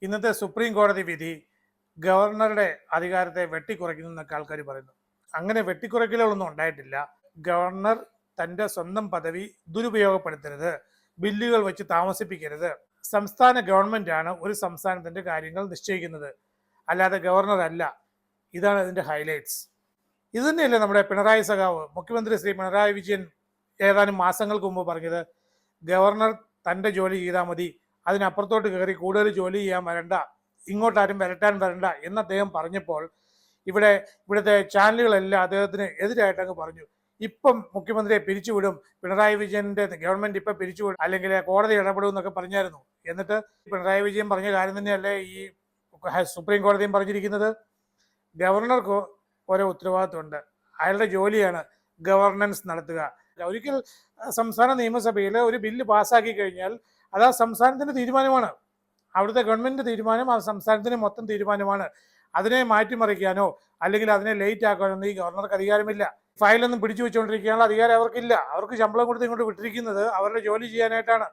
ഇന്നത്തെ സുപ്രീം കോടതി വിധി ഗവർണറുടെ അധികാരത്തെ വെട്ടിക്കുറയ്ക്കുന്നു എന്നൊക്കെ ആൾക്കാർ പറയുന്നു. അങ്ങനെ വെട്ടിക്കുറയ്ക്കലുകളൊന്നും ഉണ്ടായിട്ടില്ല. ഗവർണർ തൻ്റെ സ്വന്തം പദവി ദുരുപയോഗപ്പെടുത്തരുത്, ബില്ലുകൾ വെച്ച് താമസിപ്പിക്കരുത്. സംസ്ഥാന ഗവൺമെൻറ്റാണ് ഒരു സംസ്ഥാനത്തിൻ്റെ കാര്യങ്ങൾ നിശ്ചയിക്കുന്നത്, അല്ലാതെ ഗവർണർ അല്ല. ഇതാണ് ഇതിൻ്റെ ഹൈലൈറ്റ്സ്. ഇത് തന്നെയല്ലേ നമ്മുടെ പിണറായി സഖാവ് മുഖ്യമന്ത്രി ശ്രീ പിണറായി വിജയൻ ഏതാനും മാസങ്ങൾക്ക് മുമ്പ് പറഞ്ഞത്? ഗവർണർ തൻ്റെ ജോലി ചെയ്താൽ മതി, അതിനപ്പുറത്തോട്ട് കയറി കൂടുതൽ ജോലി ചെയ്യാൻ വരണ്ട, ഇങ്ങോട്ടാരും വരട്ടാൻ വരണ്ട എന്ന് അദ്ദേഹം പറഞ്ഞപ്പോൾ ഇവിടുത്തെ ചാനലുകളെല്ലാം അദ്ദേഹത്തിന് എതിരായിട്ട് അങ്ങ് പറഞ്ഞു. ഇപ്പം മുഖ്യമന്ത്രിയെ പിരിച്ചുവിടും, പിണറായി വിജയന്റെ ഗവൺമെന്റ് ഇപ്പം പിരിച്ചുവിടും, അല്ലെങ്കിൽ കോടതി ഇടപെടും എന്നൊക്കെ പറഞ്ഞായിരുന്നു. എന്നിട്ട് പിണറായി വിജയൻ പറഞ്ഞ കാര്യം തന്നെയല്ലേ ഈ സുപ്രീം കോടതിയും പറഞ്ഞിരിക്കുന്നത്? ഗവർണർക്ക് ഓരോ ഉത്തരവാദിത്വമുണ്ട്. അയാളുടെ ജോലിയാണ് ഗവർണൻസ് നടത്തുക. ഒരിക്കൽ സംസ്ഥാന നിയമസഭയിൽ ഒരു ബില്ല് പാസ്സാക്കി കഴിഞ്ഞാൽ അത് ആ സംസ്ഥാനത്തിന്റെ തീരുമാനമാണ്, അവിടുത്തെ ഗവൺമെന്റ് തീരുമാനം, ആ സംസ്ഥാനത്തിന് മൊത്തം തീരുമാനമാണ്. അതിനെ മാറ്റിമറിക്കാനോ അല്ലെങ്കിൽ അതിനെ ലേറ്റ് ആക്കാനോ ഈ ഗവർണർക്ക് അധികാരമില്ല. ഫയലൊന്നും പിടിച്ചു വെച്ചുകൊണ്ടിരിക്കാനുള്ള അധികാരം അവർക്കില്ല. അവർക്ക് ശമ്പളം കൊടുത്ത് ഇങ്ങോട്ട് വിട്ടിരിക്കുന്നത് അവരുടെ ജോലി ചെയ്യാനായിട്ടാണ്.